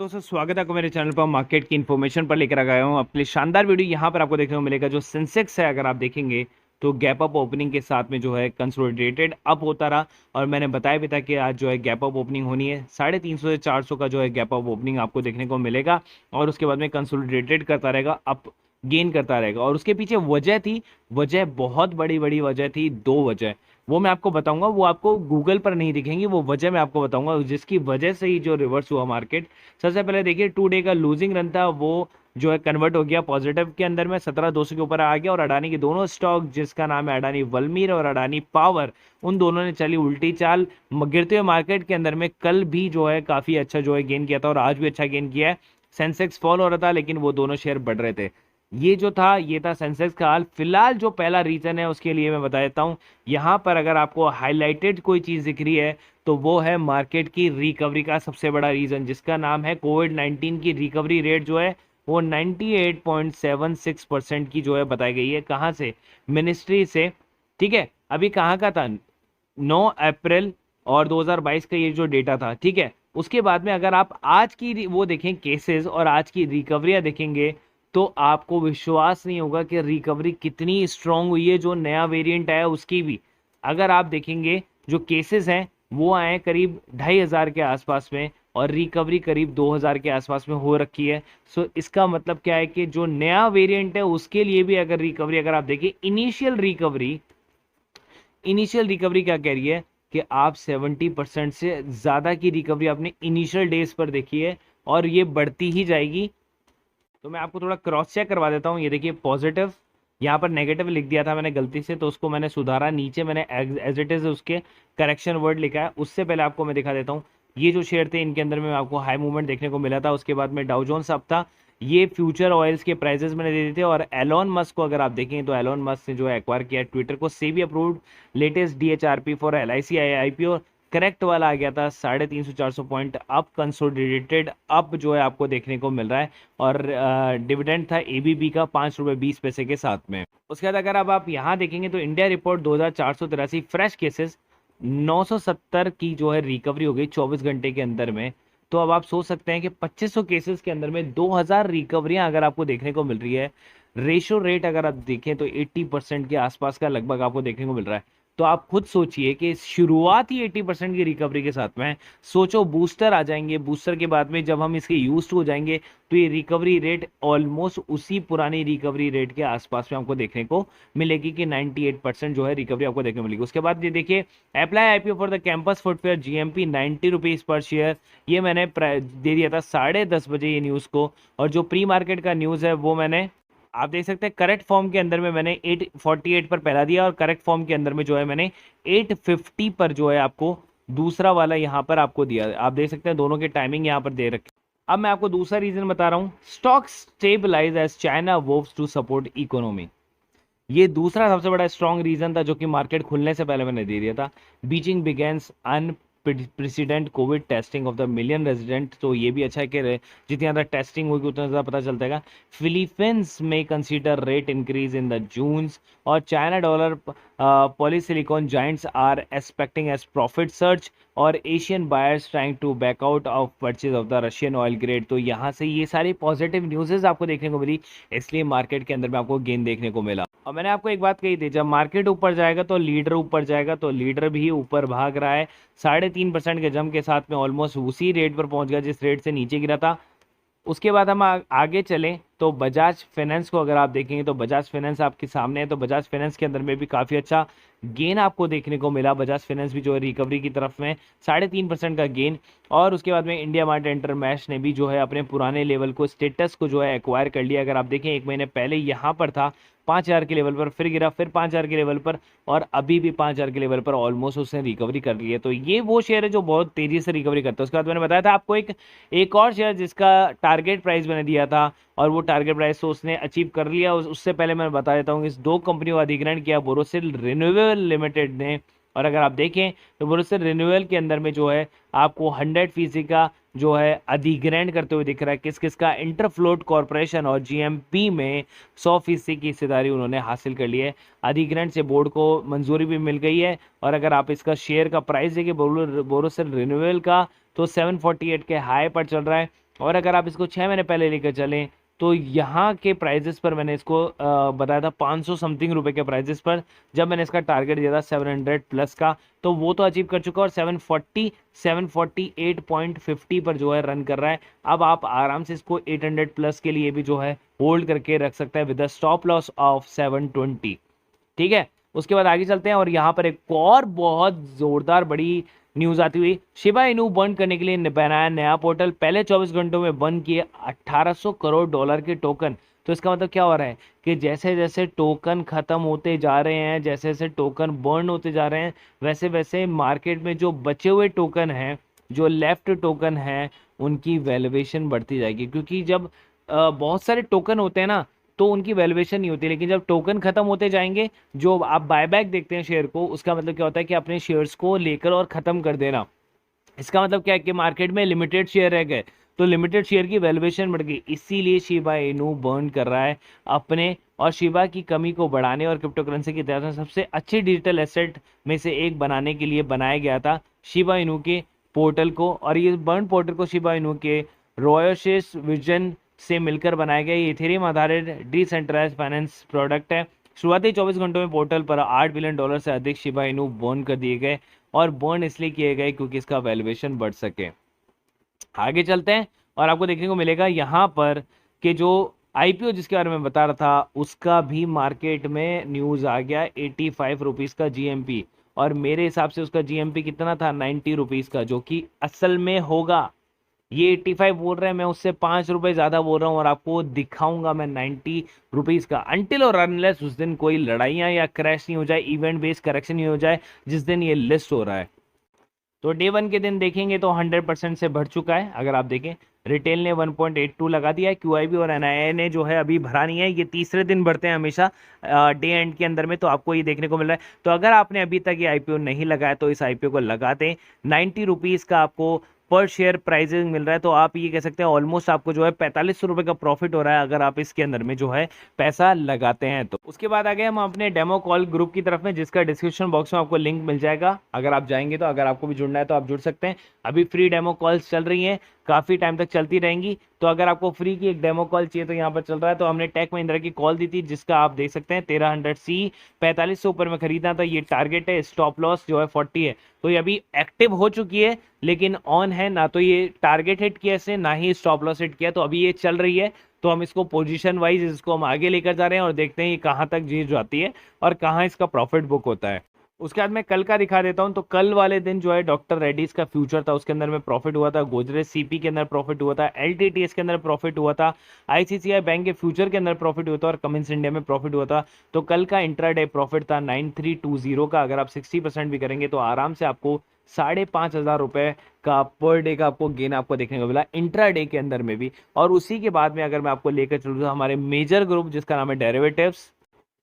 दोस्तों स्वागत है आपको मेरे चैनल पर। मार्केट की इन्फॉर्मेशन पर लेकर आ गया हूँ अपनी शानदार वीडियो। यहाँ पर आपको देखने को मिलेगा जो सेंसेक्स है, अगर आप देखेंगे तो गैप अप ओपनिंग के साथ में जो है कंसोलिडेटेड अप होता रहा। और मैंने बताया भी था कि आज जो है गैप अप ओपनिंग होनी है, 350 से 400 का जो है गैप अप ओपनिंग आपको देखने को मिलेगा। और उसके बाद में कंसोलिडेटेड करता रहेगा, अप गेन करता रहेगा। और उसके पीछे वजह थी, वजह बहुत बड़ी बड़ी वजह थी, दो वजह वो मैं आपको बताऊंगा। वो आपको गूगल पर नहीं दिखेंगी, वो वजह मैं आपको बताऊंगा जिसकी वजह से ही जो रिवर्स हुआ मार्केट। सबसे पहले देखिए, 2 डे का लूजिंग रन था, वो जो है कन्वर्ट हो गया पॉजिटिव के अंदर में, 17,200 के ऊपर आ गया। और अडानी के दोनों स्टॉक, जिसका नाम है अडानी वल्मीर और अडानी पावर, उन दोनों ने चली उल्टी चाल। गिरते हुए मार्केट के अंदर में कल भी जो है काफी अच्छा जो है गेन किया था और आज भी अच्छा गेन किया है। सेंसेक्स फॉल हो रहा था लेकिन वो दोनों शेयर बढ़ रहे थे। ये जो था ये था सेंसेक्स का हाल। फिलहाल जो पहला रीजन है उसके लिए मैं बता देता हूं। यहां पर अगर आपको हाईलाइटेड कोई चीज दिख रही है तो वो है मार्केट की रिकवरी का सबसे बड़ा रीजन, जिसका नाम है कोविड-19 की रिकवरी रेट जो है वो 98.76% की जो है बताई गई है। कहां से? मिनिस्ट्री से। ठीक है, अभी कहाँ का था? 9 अप्रैल और 2022 का ये जो डेटा था। ठीक है, उसके बाद में अगर आप आज की वो देखें केसेस और आज की रिकवरियां देखेंगे तो आपको विश्वास नहीं होगा कि रिकवरी कितनी स्ट्रांग हुई है। जो नया वेरिएंट आया उसकी भी अगर आप देखेंगे, जो केसेस हैं वो आए करीब 2,500 के आसपास में और रिकवरी करीब 2,000 के आसपास में हो रखी है। सो इसका मतलब क्या है कि जो नया वेरिएंट है उसके लिए भी अगर रिकवरी अगर आप देखिए, इनिशियल रिकवरी क्या कह रही है कि आप 70% से ज़्यादा की रिकवरी आपने इनिशियल डेज पर देखी है और ये बढ़ती ही जाएगी। तो मैं आपको थोड़ा क्रॉस चेक करवा देता हूँ। ये देखिए पॉजिटिव, यहाँ पर नेगेटिव लिख दिया था मैंने गलती से, तो उसको मैंने सुधारा। नीचे मैंने एज इट इज उसके करेक्शन वर्ड लिखा है। उससे पहले आपको मैं दिखा देता हूँ, ये जो शेयर थे इनके अंदर में आपको हाई मूवमेंट देखने को मिला था। उसके बाद में डाउ जोन्स अप था। ये फ्यूचर ऑयल्स के प्राइसेस मैंने दे दिए थे। और एलोन मस्क को अगर आप देखें तो एलोन मस्क ने जो एक्वायर किया ट्विटर को, SEBI approved latest DHRP for LIC IPO correct वाला आ गया था 350-400 पॉइंट अप, कंसोलिडेटेड अप जो है आपको देखने को मिल रहा है। और डिविडेंड था ABB का 5 रुपये 20 पैसे के साथ में। उसके बाद अगर अब आप यहाँ देखेंगे तो इंडिया रिपोर्ट 2,483 फ्रेश केसेस, 970 की जो है रिकवरी हो गई 24 घंटे के अंदर में। तो अब आप सोच सकते हैं कि 2500 केसेस के अंदर में 2,000 रिकवरियां अगर आपको देखने को मिल रही है। रेशो रेट अगर आप देखें तो 80% के आसपास का लगभग आपको देखने को मिल रहा है। तो आप खुद सोचिए कि शुरुआत ही 80% की रिकवरी के साथ में है। सोचो बूस्टर आ जाएंगे, बूस्टर के बाद में जब हम इसके यूज हो जाएंगे तो ये रिकवरी रेट ऑलमोस्ट उसी पुरानी रिकवरी रेट के आसपास में आपको देखने को मिलेगी कि 98% जो है रिकवरी आपको देखने को मिलेगी। उसके बाद ये देखिए, apply IPO for the campus footwear GMP 90 rupees per share. ये मैंने दे दिया था 10:30 बजे ये न्यूज़ को। और जो प्री मार्केट का न्यूज़ है वो मैंने, आप देख सकते हैं करेक्ट फॉर्म के अंदर में मैंने 848 पर पहला दिया और करेक्ट फॉर्म के अंदर में जो है मैंने 850 पर जो है आपको दूसरा वाला यहाँ पर आपको दिया। आप देख सकते हैं दोनों के टाइमिंग यहाँ पर दे रखे। अब मैं आपको दूसरा रीजन बता रहा हूँ, stock stabilise as China vows to support economy. ये दूसरा सबसे बड़ा स्ट्रॉन्ग रीजन था जो कि मार्केट खुलने से पहले मैंने दे दिया था। Beijing begins unprecedented Covid testing of the million resident. तो ये भी अच्छा है कि जितनी ज़्यादा टेस्टिंग होगी उतना ज़्यादा पता चलता है। फिलीपींस में consider rate increase in the June's. और China dollar polysilicon giants are expecting as profit search. और Asian buyers trying to back out of purchase of the Russian oil grade. तो यहाँ से ये सारी पॉजिटिव न्यूज़ेज आपको देखने को मिली, इसलिए मार्केट के अंदर में आपको गेन देखने को मिला। और मैंने आपको एक बात कही थी, जब मार्केट ऊपर जाएगा तो लीडर ऊपर जाएगा, तो लीडर भी ऊपर भाग रहा है 3.5% के जम के साथ में ऑलमोस्ट उसी रेट पर पहुंच गया जिस रेट से नीचे गिरा था। उसके बाद हम आगे चलें तो बजाज फाइनेंस को अगर आप देखेंगे तो बजाज फाइनेंस आपके सामने है। तो बजाज फाइनेंस के अंदर में भी काफ़ी अच्छा गेन आपको देखने को मिला। बजाज फाइनेंस भी जो है रिकवरी की तरफ में 3.5% का गेन। और उसके बाद में इंडिया मार्ट एंटरमैश ने भी जो है अपने पुराने लेवल को, स्टेटस को जो है एक्वायर कर लिया। अगर आप देखें 1 महीने पहले यहाँ पर था 5,000 के लेवल पर, फिर गिरा, फिर 5,000 के लेवल पर, और अभी भी 5,000 के लेवल पर ऑलमोस्ट उसने रिकवरी कर ली है। तो ये वो शेयर है जो बहुत तेजी से रिकवरी करता है। उसके बाद मैंने बताया था आपको एक और शेयर जिसका टारगेट प्राइस मैंने दिया था और वो टारगेट प्राइस तो उसने अचीव कर लिया। उससे पहले मैं बता देता हूँ, इस दो कंपनियों का अधिग्रहण किया बोरोसिल रिन्यूएबल लिमिटेड ने। और अगर आप देखें तो बोरोसिल रिन्यूएबल के अंदर में जो है आपको 100% का जो है अधिग्रहण करते हुए दिख रहा है। किस किस का? इंटरफ्लोट कॉर्पोरेशन और GMP में 100% की हिस्सेदारी उन्होंने हासिल कर ली है। अधिग्रहण से बोर्ड को मंजूरी भी मिल गई है। और अगर आप इसका शेयर का प्राइस देखिए बोरोसिल रिन्यूएबल का, तो 748 के हाई पर चल रहा है। और अगर आप इसको 6 महीने पहले लेकर चलें तो यहाँ के प्राइजेस पर मैंने इसको बताया था 500 समथिंग रुपए के प्राइजेस पर, जब मैंने इसका टारगेट दिया था 700 प्लस का, तो वो तो अचीव कर चुका और 748.50 पर जो है रन कर रहा है। अब आप आराम से इसको 800 प्लस के लिए भी जो है होल्ड करके रख सकते हैं विद स्टॉप लॉस ऑफ 720। ठीक है, उसके बाद आगे चलते हैं और यहाँ पर एक और बहुत जोरदार बड़ी न्यूज आती हुई, शिबा इनू बर्न करने के लिए बनाया नया पोर्टल, पहले 24 घंटों में बर्न किए 1800 करोड़ डॉलर के टोकन। तो इसका मतलब क्या हो रहा है कि जैसे जैसे टोकन खत्म होते जा रहे हैं, जैसे जैसे टोकन बर्न होते जा रहे हैं, वैसे वैसे मार्केट में जो बचे हुए टोकन हैं, जो लेफ्ट टोकन हैं, उनकी वैल्यूएशन बढ़ती जाएगी। क्योंकि जब बहुत सारे टोकन होते हैं ना, तो उनकी वैल्यूएशन नहीं होती, लेकिन जब टोकन खत्म होते जाएंगे, जो आप बायबैक देखते हैं शेयर को, उसका मतलब क्या होता है कि अपने शेयर्स को लेकर और खत्म कर देना। इसका मतलब क्या है कि मार्केट में लिमिटेड शेयर रह गए, तो लिमिटेड शेयर की वैल्यूएशन बढ़ गई, इसीलिए शिबा इनू बर्न कर रहा है अपने, और शिबा की कमी को बढ़ाने और क्रिप्टो करेंसी की तरह सबसे अच्छे डिजिटल एसेट में से एक बनाने के लिए बनाया गया था शिबा इनू के पोर्टल को। और ये बर्न पोर्टल को शिबा इनू के रॉयशिस विजन से मिलकर बनाया गया। ये इथेरियम आधारित डिसेंट्रलाइज्ड फाइनेंस प्रोडक्ट है। शुरुआती 24 घंटों में पोर्टल पर $8 बिलियन से अधिक शिबा इनू बर्न कर दिए गए, और बर्न इसलिए किए गए क्योंकि इसका वैल्यूएशन बढ़ सके। आगे चलते हैं और आपको देखने को मिलेगा यहाँ पर कि जो आईपीओ जिसके बारे में बता रहा था, उसका भी मार्केट में न्यूज आ गया, 85 रुपीज का जीएमपी, और मेरे हिसाब से उसका जीएमपी कितना था, 90 रुपीज का, जो कि असल में होगा। ये 85 बोल रहे हैं, मैं उससे 5 रुपए ज्यादा बोल रहा हूँ, और आपको दिखाऊंगा मैं 90 रुपीज का, अनटिल और अनलेस उस दिन कोई लड़ाइयाँ या क्रैश नहीं हो जाए, इवेंट बेस्ड करेक्शन नहीं हो जाए जिस दिन ये लिस्ट हो रहा है। तो डे वन के दिन देखेंगे तो 100% से बढ़ चुका है। अगर आप देखें, रिटेल ने 1.82 लगा दिया है, क्यूआईबी और एनआईआई ने जो है अभी भरा नहीं है, ये तीसरे दिन बढ़ते हैं हमेशा डे एंड के अंदर में, तो आपको ये देखने को मिल रहा है। तो अगर आपने अभी तक ये आईपीओ नहीं लगाया तो इस आईपीओ को लगा दें। 90 रुपीज़ का आपको पर शेयर प्राइसिंग मिल रहा है, तो आप ये कह सकते हैं ऑलमोस्ट आपको जो है 4500 रुपये का प्रॉफिट हो रहा है अगर आप इसके अंदर में जो है पैसा लगाते हैं तो। उसके बाद आ गए हम अपने डेमो कॉल ग्रुप की तरफ में, जिसका डिस्क्रिप्शन बॉक्स में आपको लिंक मिल जाएगा, अगर आप जाएंगे तो। अगर आपको भी जुड़ना है तो आप जुड़ सकते हैं। अभी फ्री डेमो कॉल्स चल रही हैं, काफ़ी टाइम तक चलती रहेंगी। तो अगर आपको फ्री की एक डेमो कॉल चाहिए तो यहाँ पर चल रहा है। तो हमने टेक महिंद्रा की कॉल दी थी, जिसका आप देख सकते हैं 1300C 45 से ऊपर में खरीदना था। ये टारगेट है, स्टॉप लॉस जो है 40 है। तो ये अभी एक्टिव हो चुकी है, लेकिन ऑन है ना, तो ये टारगेट हिट किया इसने, ना ही स्टॉप लॉस हिट किया। तो अभी ये चल रही है, तो हम इसको पोजीशन वाइज इसको हम आगे लेकर जा रहे हैं और देखते हैं ये कहाँ तक जीत जाती है और कहाँ इसका प्रॉफिट बुक होता है। उसके बाद मैं कल का दिखा देता हूं। तो कल वाले दिन जो है डॉक्टर रेड्डीज का फ्यूचर था, उसके अंदर में प्रॉफिट हुआ था। गोदरेज सीपी के अंदर प्रॉफिट हुआ था। एलटीटीएस के अंदर प्रॉफिट हुआ था। आईसीसीआई बैंक के फ्यूचर के अंदर प्रॉफिट हुआ था और कमिंस इंडिया में प्रॉफिट हुआ था। तो कल का इंट्राडे प्रॉफिट था 9320 का। अगर आप 60% भी करेंगे तो आराम से आपको 5,500 रुपए का पर डे का आपको गेन आपको देखने को मिला इंट्राडे के अंदर में भी। और उसी के बाद में अगर मैं आपको लेकर चलूँ तो हमारे मेजर ग्रुप जिसका नाम है डेरिवेटिव्स,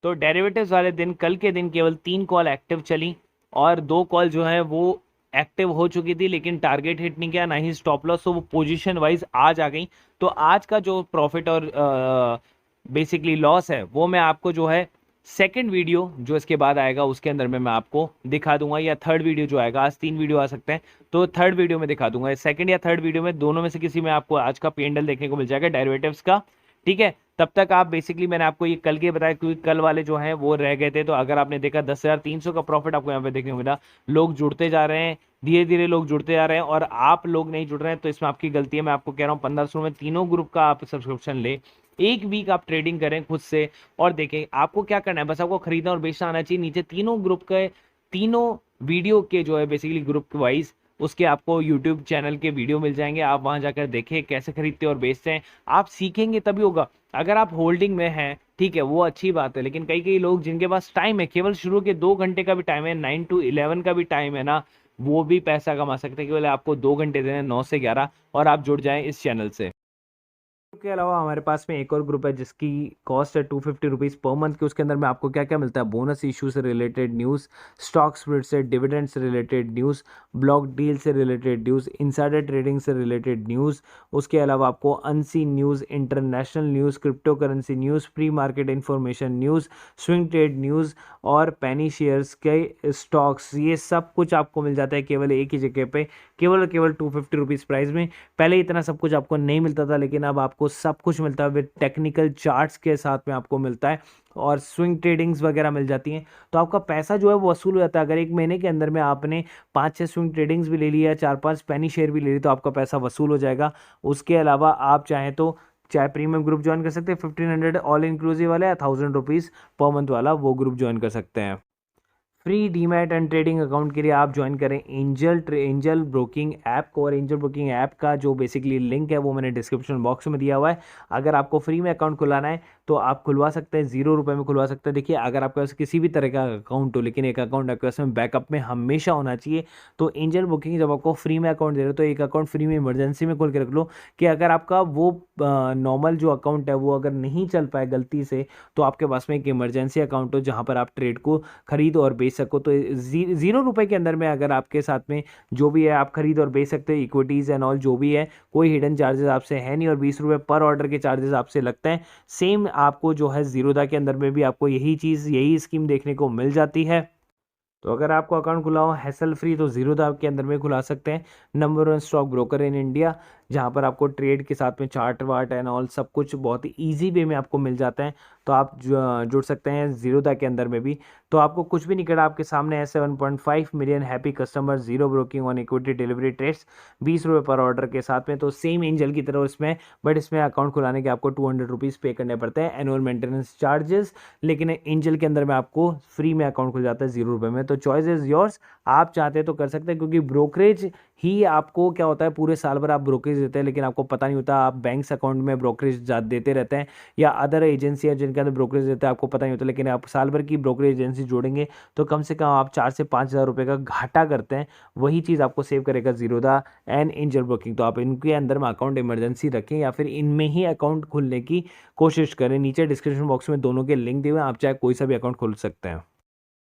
तो डेरिवेटिव्स वाले दिन, कल के दिन केवल 3 कॉल एक्टिव चली और 2 कॉल जो है वो एक्टिव हो चुकी थी, लेकिन टारगेट हिट नहीं किया, ना ही स्टॉप लॉस, तो वो पोजीशन वाइज आज आ गई। तो आज का जो प्रॉफिट और बेसिकली लॉस है वो मैं आपको जो है सेकंड वीडियो जो इसके बाद आएगा उसके अंदर में मैं आपको दिखा दूंगा, या थर्ड वीडियो जो आएगा, आज 3 वीडियो आ सकते हैं, तो थर्ड वीडियो में दिखा दूंगा। सेकंड या थर्ड वीडियो में दोनों में से किसी में आपको आज का P&L देखने को मिल जाएगा डेरिवेटिव्स का। ठीक है, तब तक आप बेसिकली, मैंने आपको ये कल के बताया क्योंकि कल वाले जो हैं वो रह गए थे। तो अगर आपने देखा 10,300 का प्रॉफिट आपको यहाँ पे देखने को मिला। लोग जुड़ते जा रहे हैं, धीरे धीरे लोग जुड़ते जा रहे हैं, और आप लोग नहीं जुड़ रहे हैं तो इसमें आपकी गलती है। मैं आपको कह रहा हूँ 1500 में तीनों ग्रुप का आप सब्सक्रिप्शन ले, एक वीक आप ट्रेडिंग करें खुद से और देखें आपको क्या करना है। बस आपको खरीदना और बेचना आना चाहिए। नीचे तीनों ग्रुप के, तीनों वीडियो के जो है बेसिकली ग्रुप वाइज उसके आपको यूट्यूब चैनल के वीडियो मिल जाएंगे। आप वहां जाकर देखें कैसे खरीदते और बेचते हैं, आप सीखेंगे तभी होगा। अगर आप होल्डिंग में हैं, ठीक है, वो अच्छी बात है, लेकिन कई कई लोग जिनके पास टाइम है, केवल शुरू के 2 घंटे का भी टाइम है, 9 to 11 का भी टाइम है ना, वो भी पैसा कमा सकते हैं। केवल आपको 2 घंटे देने, 9 से 11, और आप जुड़ जाएं इस चैनल से। के अलावा हमारे पास में एक और ग्रुप है जिसकी कॉस्ट है 250 रुपीज़ पर मंथ की। उसके अंदर में आपको क्या क्या मिलता है, बोनस इशू से रिलेटेड न्यूज़, स्टॉक स्प्लिट से, डिविडेंड से रिलेटेड न्यूज़, ब्लॉक डील से रिलेटेड न्यूज़, इनसाइडर ट्रेडिंग से रिलेटेड न्यूज़। उसके अलावा आपको unseen news, international news, crypto currency news, pre market information news, swing trade news और पेनी shares के स्टॉक्स, ये सब कुछ आपको मिल जाता है केवल एक ही जगह पे, केवल और केवल 250 रुपीज़ प्राइस में। पहले इतना सब कुछ आपको नहीं मिलता था, लेकिन अब आपको सब कुछ मिलता है विद टेक्निकल चार्ट्स के साथ में आपको मिलता है, और स्विंग ट्रेडिंग्स वगैरह मिल जाती हैं। तो आपका पैसा जो है वो वसूल हो जाता है। अगर एक महीने के अंदर में आपने 5-6 स्विंग ट्रेडिंग्स भी ले लिया, 4-5 पेनी शेयर भी ले ली, तो आपका पैसा वसूल हो जाएगा। उसके अलावा आप चाहें तो चाहे प्रीमियम ग्रुप ज्वाइन कर सकते हैं, 1500 ऑल इंक्लूसिव वाला या 1000 रुपीज़ पर मंथ वाला वो ग्रुप ज्वाइन कर सकते हैं। Free demat and trading account के लिए आप ज्वाइन करें एंजल ब्रोकिंग ऐप को, और एंजल ब्रोकिंग ऐप का जो बेसिकली लिंक है वो मैंने डिस्क्रिप्शन बॉक्स में दिया हुआ है। अगर आपको फ्री में अकाउंट खुलाना है तो आप खुलवा सकते हैं, 0 रुपये में खुलवा सकते हैं। देखिए, अगर आपके पास किसी भी तरह का अकाउंट हो, लेकिन एक अकाउंट आपके पास में बैकअप में हमेशा होना चाहिए। तो एंजल ब्रोकिंग जब आपको फ्री में अकाउंट दे रहे हो तो एक अकाउंट फ्री में इमरजेंसी में खोल के रख लो, कि अगर आपका वो नॉर्मल जो अकाउंट है वो अगर नहीं चल पाए गलती से, तो आपके पास में एक इमरजेंसी अकाउंट हो जहाँ पर आप ट्रेड को खरीद और बेच सको। तो 0 रुपये के अंदर में अगर आपके साथ में जो भी है आप खरीद और बेच सकते हैं, इक्विटीज़ एंड ऑल जो भी है, कोई हिडन चार्जेस आपसे है नहीं, और 20 रुपये पर ऑर्डर के चार्जेस आपसे लगते हैं। सेम आपको जो है जीरोधा के अंदर में भी आपको यही चीज़, यही स्कीम देखने को मिल जाती है। तो अगर आपको अकाउंट खुला हो हैसल फ्री, तो जीरोधा के अंदर में खुला सकते हैं। Number 1 stock broker in India, जहाँ पर आपको ट्रेड के साथ में चार्ट वार्ट एंड ऑल सब कुछ बहुत ही ईजी वे में आपको मिल जाता है। तो आप जुड़ सकते हैं जीरोधा के अंदर में भी। तो आपको कुछ भी नहीं करना, आपके सामने है 7.5 million happy customer, zero broking on equity delivery trades, 20 रुपये पर ऑर्डर के साथ में। तो सेम एंजल की तरह इसमें, बट इसमें अकाउंट खुलाने के आपको 200 रुपीज़ पे करने पड़ते हैं एनुअल मेंटेनेंस चार्जेस, लेकिन एंजल के अंदर में आपको फ्री में अकाउंट खुल जाता है 0 रुपये में। तो चॉइस इज़ योर्स, आप चाहते हैं तो कर सकते हैं, क्योंकि ब्रोकरेज ही आपको क्या होता है, पूरे साल भर आप ब्रोकरेज देते हैं, लेकिन आपको पता नहीं होता, आप बैंक्स अकाउंट में ब्रोकरेज देते रहते हैं, या अदर एजेंसी है जिनके अंदर ब्रोकरेज देते हैं, आपको पता नहीं होता। लेकिन आप साल भर की ब्रोकरेज एजेंसी जोड़ेंगे तो कम से कम आप 4 से 5 हज़ार रुपये का घाटा करते हैं। वही चीज़ आपको सेव करेगा जीरोधा एंड एंजल ब्रोकिंग। तो आप इनके अंदर में अकाउंट इमरजेंसी रखें, या फिर इनमें ही अकाउंट खोलने की कोशिश करें। नीचे डिस्क्रिप्शन बॉक्स में दोनों के लिंक दिए हुए हैं, आप चाहे कोई सा भी अकाउंट खोल सकते हैं।